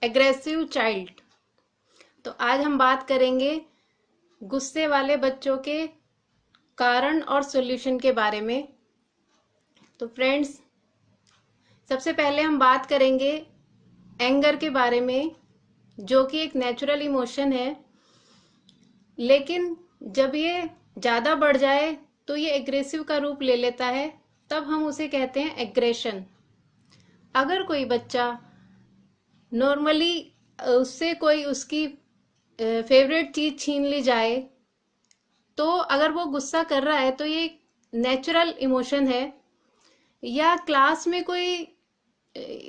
Aggressive child. तो आज हम बात करेंगे गुस्से वाले बच्चों के कारण और सॉल्यूशन के बारे में। तो फ्रेंड्स, सबसे पहले हम बात करेंगे एंगर के बारे में, जो कि एक नेचुरल इमोशन है, लेकिन जब ये ज़्यादा बढ़ जाए तो ये एग्रेसिव का रूप ले लेता है, तब हम उसे कहते हैं एग्रेशन। अगर कोई बच्चा नॉर्मली उससे कोई उसकी फेवरेट चीज छीन ली जाए, तो अगर वो गुस्सा कर रहा है तो ये नेचुरल इमोशन है। या क्लास में कोई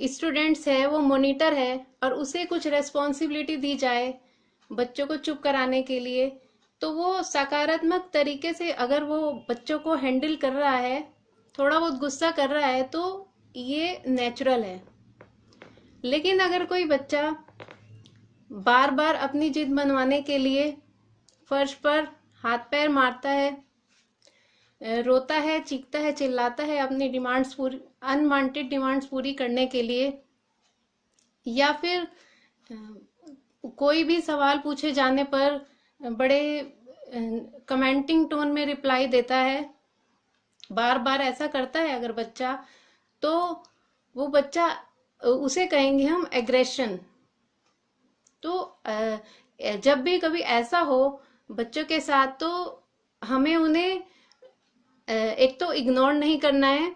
स्टूडेंट्स है, वो मॉनिटर है और उसे कुछ रेस्पॉन्सिबिलिटी दी जाए बच्चों को चुप कराने के लिए, तो वो सकारात्मक तरीके से अगर वो बच्चों को हैंडल कर रहा है, थोड़ा बहुत गुस्सा कर रहा है, तो ये नेचुरल है। लेकिन अगर कोई बच्चा बार बार अपनी जिद मनवाने के लिए फर्श पर हाथ पैर मारता है, रोता है, चीखता है, चिल्लाता है अपनी डिमांड्स पूरी, अनवांटेड डिमांड्स पूरी करने के लिए, या फिर कोई भी सवाल पूछे जाने पर बड़े कमेंटिंग टोन में रिप्लाई देता है, बार बार ऐसा करता है अगर बच्चा, तो वो बच्चा, उसे कहेंगे हम एग्रेशन। तो जब भी कभी ऐसा हो बच्चों के साथ, तो हमें उन्हें एक तो इग्नोर नहीं करना है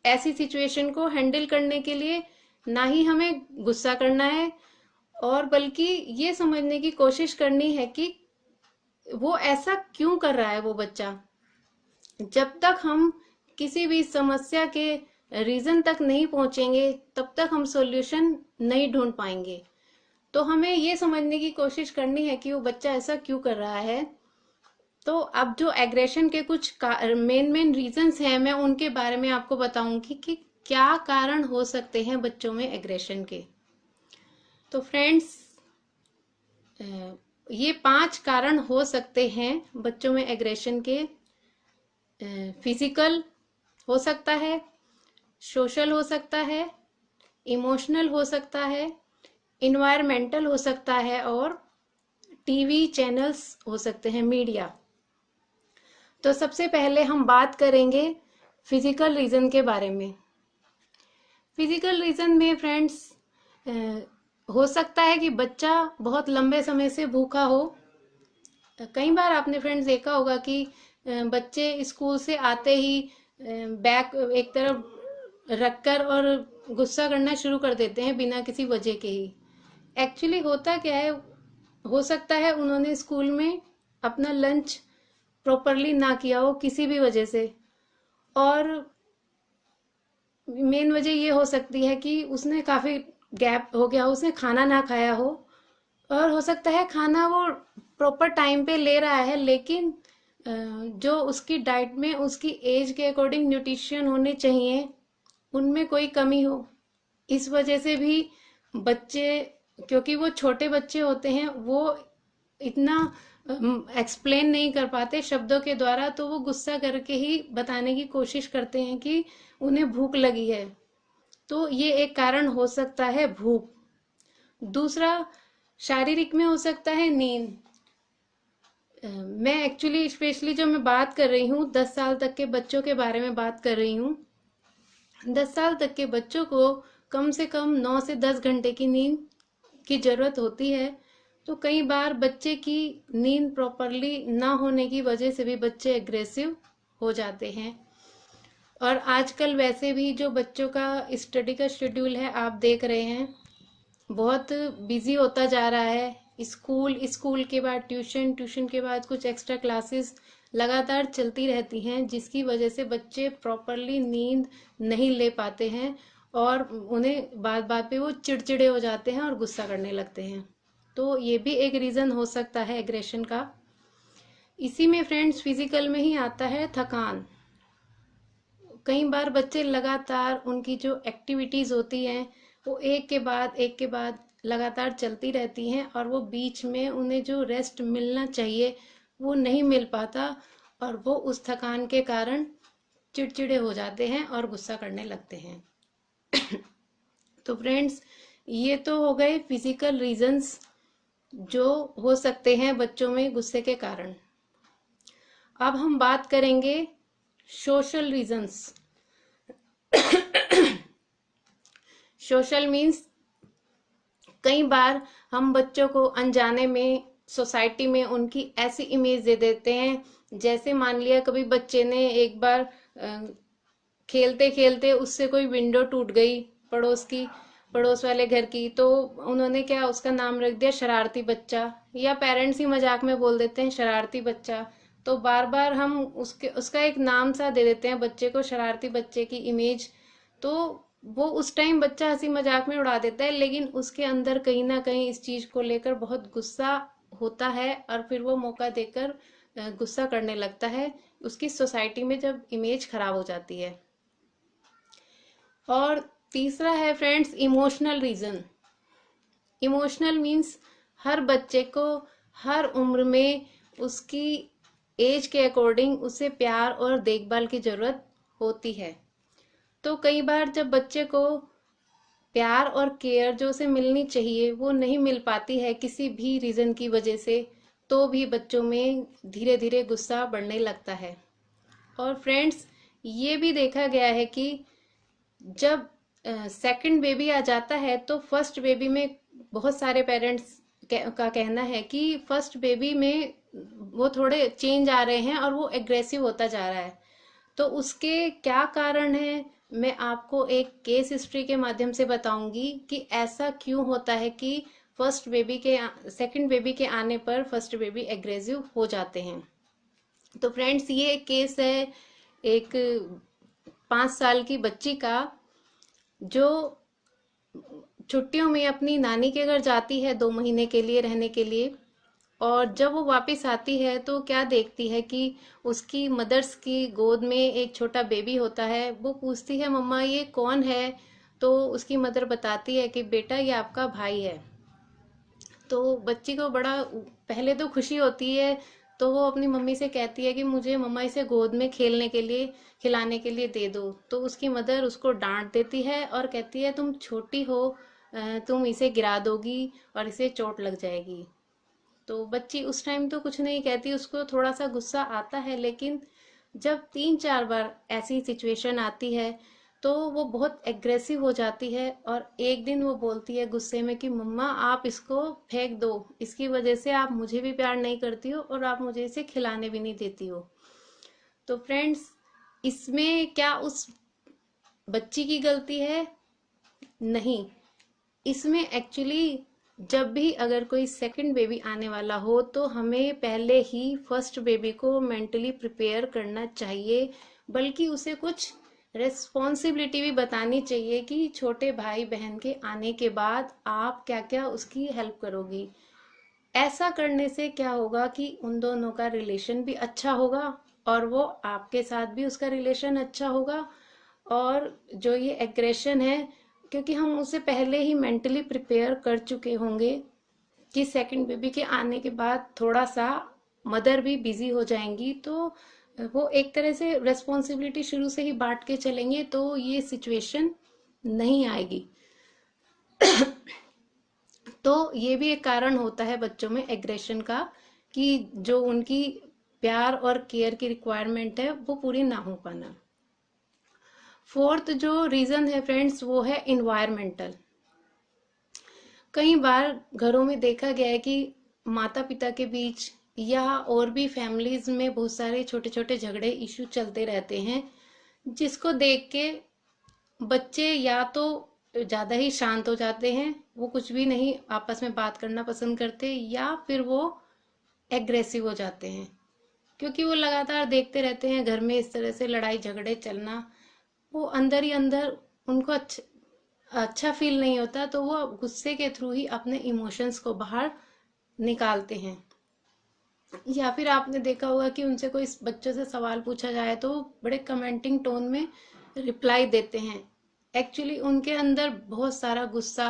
ऐसी सिचुएशन को हैंडल करने के लिए, ना ही हमें गुस्सा करना है, और बल्कि ये समझने की कोशिश करनी है कि वो ऐसा क्यों कर रहा है वो बच्चा। जब तक हम किसी भी समस्या के रीजन तक नहीं पहुंचेंगे, तब तक हम सॉल्यूशन नहीं ढूंढ पाएंगे। तो हमें ये समझने की कोशिश करनी है कि वो बच्चा ऐसा क्यों कर रहा है। तो अब जो एग्रेशन के कुछ मेन रीजंस हैं, मैं उनके बारे में आपको बताऊंगी कि क्या कारण हो सकते हैं बच्चों में एग्रेशन के। तो फ्रेंड्स, ये 5 कारण हो सकते हैं बच्चों में एग्रेशन के। फिजिकल हो सकता है, सोशल हो सकता है, इमोशनल हो सकता है, इन्वायरमेंटल हो सकता है, और टीवी चैनल्स हो सकते हैं, मीडिया। तो सबसे पहले हम बात करेंगे फिजिकल रीजन के बारे में। फिजिकल रीजन में फ्रेंड्स, हो सकता है कि बच्चा बहुत लंबे समय से भूखा हो। कई बार आपने फ्रेंड्स देखा होगा कि बच्चे स्कूल से आते ही बैग एक तरफ रखकर और गुस्सा करना शुरू कर देते हैं बिना किसी वजह के ही। एक्चुअली होता क्या है, हो सकता है उन्होंने स्कूल में अपना लंच प्रॉपरली ना किया हो किसी भी वजह से, और मेन वजह ये हो सकती है कि उसने काफी गैप हो गया, उसने खाना ना खाया हो, और हो सकता है खाना वो प्रॉपर टाइम पे ले रहा है, लेकिन जो उसकी डाइट में उसकी एज के अकॉर्डिंग न्यूट्रिशन होने चाहिए, उनमें कोई कमी हो। इस वजह से भी बच्चे, क्योंकि वो छोटे बच्चे होते हैं, वो इतना एक्सप्लेन नहीं कर पाते शब्दों के द्वारा, तो वो गुस्सा करके ही बताने की कोशिश करते हैं कि उन्हें भूख लगी है। तो ये एक कारण हो सकता है, भूख। दूसरा, शारीरिक में हो सकता है नींद। मैं एक्चुअली स्पेशली जो मैं बात कर रही हूँ 10 साल तक के बच्चों के बारे में बात कर रही हूँ। 10 साल तक के बच्चों को कम से कम 9 से 10 घंटे की नींद की जरूरत होती है। तो कई बार बच्चे की नींद प्रॉपरली ना होने की वजह से भी बच्चे एग्रेसिव हो जाते हैं। और आजकल वैसे भी जो बच्चों का स्टडी का शेड्यूल है, आप देख रहे हैं, बहुत बिजी होता जा रहा है। स्कूल के बाद ट्यूशन, ट्यूशन के बाद कुछ एक्स्ट्रा क्लासेस लगातार चलती रहती हैं, जिसकी वजह से बच्चे प्रॉपरली नींद नहीं ले पाते हैं, और उन्हें बात बात पे वो चिड़चिड़े हो जाते हैं और गुस्सा करने लगते हैं। तो ये भी एक रीज़न हो सकता है एग्रेशन का। इसी में फ्रेंड्स, फिजिकल में ही आता है थकान। कई बार बच्चे लगातार, उनकी जो एक्टिविटीज़ होती हैं वो एक के बाद लगातार चलती रहती हैं, और वो बीच में उन्हें जो रेस्ट मिलना चाहिए वो नहीं मिल पाता, और वो उस थकान के कारण चिड़चिड़े हो जाते हैं और गुस्सा करने लगते हैं। तो फ्रेंड्स, ये तो हो गए फिजिकल रीजंस जो हो सकते हैं बच्चों में गुस्से के कारण। अब हम बात करेंगे सोशल रीजंस। सोशल मीन्स कई बार हम बच्चों को अनजाने में सोसाइटी में उनकी ऐसी इमेज दे देते हैं, जैसे मान लिया कभी बच्चे ने एक बार खेलते खेलते उससे कोई विंडो टूट गई पड़ोस की, पड़ोस वाले घर की, तो उन्होंने क्या उसका नाम रख दिया शरारती बच्चा, या पेरेंट्स ही मजाक में बोल देते हैं शरारती बच्चा। तो बार बार हम उसका एक नाम सा दे देते हैं बच्चे को, शरारती बच्चे की इमेज। तो वो उस टाइम बच्चा हंसी मजाक में उड़ा देता है, लेकिन उसके अंदर कहीं ना कहीं इस चीज को लेकर बहुत गुस्सा होता है, और फिर वो मौका देकर गुस्सा करने लगता है उसकी सोसाइटी में जब इमेज खराब हो जाती है। और तीसरा है friends emotional reason. Emotional means हर बच्चे को हर उम्र में उसकी एज के अकॉर्डिंग उसे प्यार और देखभाल की जरूरत होती है। तो कई बार जब बच्चे को प्यार और केयर जो उसे मिलनी चाहिए वो नहीं मिल पाती है किसी भी रीजन की वजह से, तो भी बच्चों में धीरे धीरे गुस्सा बढ़ने लगता है। और फ्रेंड्स ये भी देखा गया है कि जब सेकंड बेबी आ जाता है तो फर्स्ट बेबी में बहुत सारे पेरेंट्स का कहना है कि फर्स्ट बेबी में वो थोड़े चेंज आ रहे हैं और वो एग्रेसिव होता जा रहा है। तो उसके क्या कारण है मैं आपको एक केस हिस्ट्री के माध्यम से बताऊंगी कि ऐसा क्यों होता है कि फर्स्ट बेबी के सेकंड बेबी के आने पर फर्स्ट बेबी एग्रेसिव हो जाते हैं। तो फ्रेंड्स ये एक केस है एक 5 साल की बच्ची का, जो छुट्टियों में अपनी नानी के घर जाती है 2 महीने के लिए रहने के लिए। और जब वो वापस आती है तो क्या देखती है कि उसकी मदर्स की गोद में एक छोटा बेबी होता है। वो पूछती है मम्मा ये कौन है, तो उसकी मदर बताती है कि बेटा ये आपका भाई है। तो बच्ची को बड़ा पहले तो खुशी होती है, तो वो अपनी मम्मी से कहती है कि मुझे मम्मा इसे गोद में खेलने के लिए खिलाने के लिए दे दो। तो उसकी मदर उसको डांट देती है और कहती है तुम छोटी हो, तुम इसे गिरा दोगी और इसे चोट लग जाएगी। तो बच्ची उस टाइम तो कुछ नहीं कहती, उसको थोड़ा सा गुस्सा आता है, लेकिन जब 3-4 बार ऐसी सिचुएशन आती है तो वो बहुत एग्रेसिव हो जाती है। और एक दिन वो बोलती है गुस्से में कि मम्मा आप इसको फेंक दो, इसकी वजह से आप मुझे भी प्यार नहीं करती हो और आप मुझे इसे खिलाने भी नहीं देती हो। तो फ्रेंड्स इसमें क्या उस बच्ची की गलती है? नहीं, इसमें एक्चुअली जब भी अगर कोई सेकंड बेबी आने वाला हो तो हमें पहले ही फर्स्ट बेबी को मेंटली प्रिपेयर करना चाहिए, बल्कि उसे कुछ रेस्पॉन्सिबिलिटी भी बतानी चाहिए कि छोटे भाई बहन के आने के बाद आप क्या क्या उसकी हेल्प करोगी। ऐसा करने से क्या होगा कि उन दोनों का रिलेशन भी अच्छा होगा और वो आपके साथ भी उसका रिलेशन अच्छा होगा। और जो ये एग्रेशन है, क्योंकि हम उसे पहले ही मेंटली प्रिपेयर कर चुके होंगे कि सेकंड बेबी के आने के बाद थोड़ा सा मदर भी बिजी हो जाएंगी, तो वो एक तरह से रेस्पॉन्सिबिलिटी शुरू से ही बांट के चलेंगे, तो ये सिचुएशन नहीं आएगी। तो ये भी एक कारण होता है बच्चों में एग्रेशन का, कि जो उनकी प्यार और केयर की रिक्वायरमेंट है वो पूरी ना हो पाना। फोर्थ जो रीजन है फ्रेंड्स वो है इन्वायरमेंटल। कई बार घरों में देखा गया है कि माता पिता के बीच या और भी फैमिलीज में बहुत सारे छोटे छोटे झगड़े इश्यू चलते रहते हैं, जिसको देख के बच्चे या तो ज्यादा ही शांत हो जाते हैं, वो कुछ भी नहीं आपस में बात करना पसंद करते, या फिर वो एग्रेसिव हो जाते हैं, क्योंकि वो लगातार देखते रहते हैं घर में इस तरह से लड़ाई झगड़े चलना। वो अंदर ही अंदर उनको अच्छा फील नहीं होता, तो वो गुस्से के थ्रू ही अपने इमोशंस को बाहर निकालते हैं। या फिर आपने देखा होगा कि उनसे कोई बच्चों से सवाल पूछा जाए तो बड़े कमेंटिंग टोन में रिप्लाई देते हैं। एक्चुअली उनके अंदर बहुत सारा गुस्सा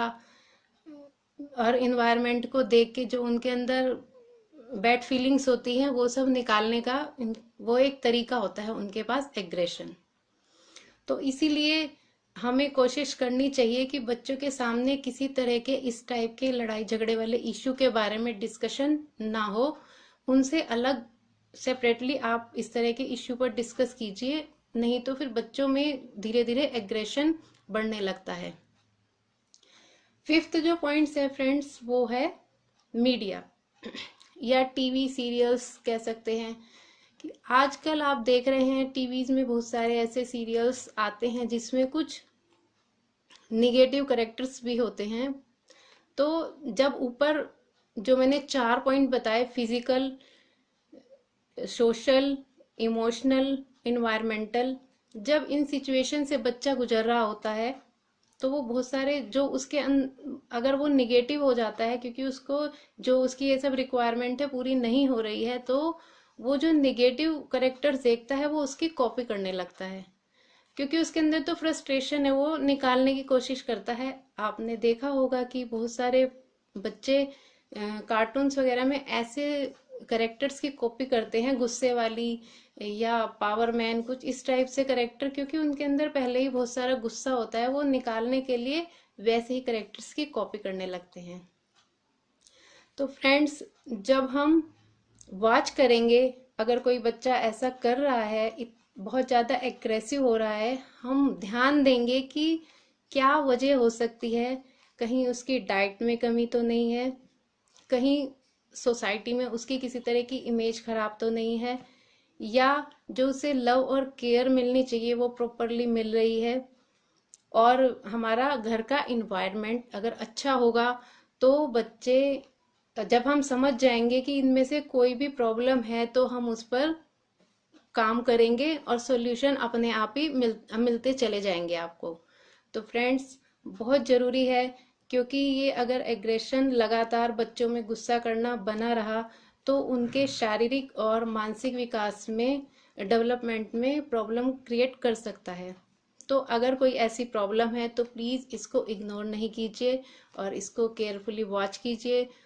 और इन्वायरमेंट को देख के जो उनके अंदर बैड फीलिंग्स होती हैं वो सब निकालने का वो एक तरीका होता है उनके पास, एग्रेशन। तो इसीलिए हमें कोशिश करनी चाहिए कि बच्चों के सामने किसी तरह के इस टाइप के लड़ाई झगड़े वाले इश्यू के बारे में डिस्कशन ना हो। उनसे अलग सेपरेटली आप इस तरह के इश्यू पर डिस्कस कीजिए, नहीं तो फिर बच्चों में धीरे धीरे एग्रेशन बढ़ने लगता है। फिफ्थ जो पॉइंट्स है फ्रेंड्स, वो है मीडिया या टीवी सीरियल्स कह सकते हैं। कि आजकल आप देख रहे हैं टीवीज में बहुत सारे ऐसे सीरियल्स आते हैं जिसमें कुछ निगेटिव कैरेक्टर्स भी होते हैं। तो जब ऊपर जो मैंने 4 पॉइंट बताए, फिजिकल, सोशल, इमोशनल, इन्वायरमेंटल, जब इन सिचुएशन से बच्चा गुजर रहा होता है तो वो बहुत सारे जो उसके अगर वो निगेटिव हो जाता है क्योंकि उसको जो उसकी ये सब रिक्वायरमेंट है पूरी नहीं हो रही है, तो वो जो निगेटिव करेक्टर्स देखता है वो उसकी कॉपी करने लगता है, क्योंकि उसके अंदर तो फ्रस्ट्रेशन है, वो निकालने की कोशिश करता है। आपने देखा होगा कि बहुत सारे बच्चे कार्टून्स वगैरह में ऐसे करेक्टर्स की कॉपी करते हैं, गुस्से वाली या पावरमैन, कुछ इस टाइप से करेक्टर, क्योंकि उनके अंदर पहले ही बहुत सारा गुस्सा होता है, वो निकालने के लिए वैसे ही करेक्टर्स की कॉपी करने लगते हैं। तो फ्रेंड्स, जब हम वॉच करेंगे, अगर कोई बच्चा ऐसा कर रहा है, बहुत ज़्यादा एग्रेसिव हो रहा है, हम ध्यान देंगे कि क्या वजह हो सकती है। कहीं उसकी डाइट में कमी तो नहीं है, कहीं सोसाइटी में उसकी किसी तरह की इमेज खराब तो नहीं है, या जो उसे लव और केयर मिलनी चाहिए वो प्रॉपरली मिल रही है। और हमारा घर का इन्वायरमेंट अगर अच्छा होगा तो बच्चे, जब हम समझ जाएंगे कि इनमें से कोई भी प्रॉब्लम है तो हम उस पर काम करेंगे और सॉल्यूशन अपने आप ही मिलते चले जाएंगे आपको। तो फ्रेंड्स, बहुत ज़रूरी है, क्योंकि ये अगर एग्रेशन लगातार बच्चों में गुस्सा करना बना रहा तो उनके शारीरिक और मानसिक विकास में, डेवलपमेंट में प्रॉब्लम क्रिएट कर सकता है। तो अगर कोई ऐसी प्रॉब्लम है तो प्लीज़ इसको इग्नोर नहीं कीजिए और इसको केयरफुली वॉच कीजिए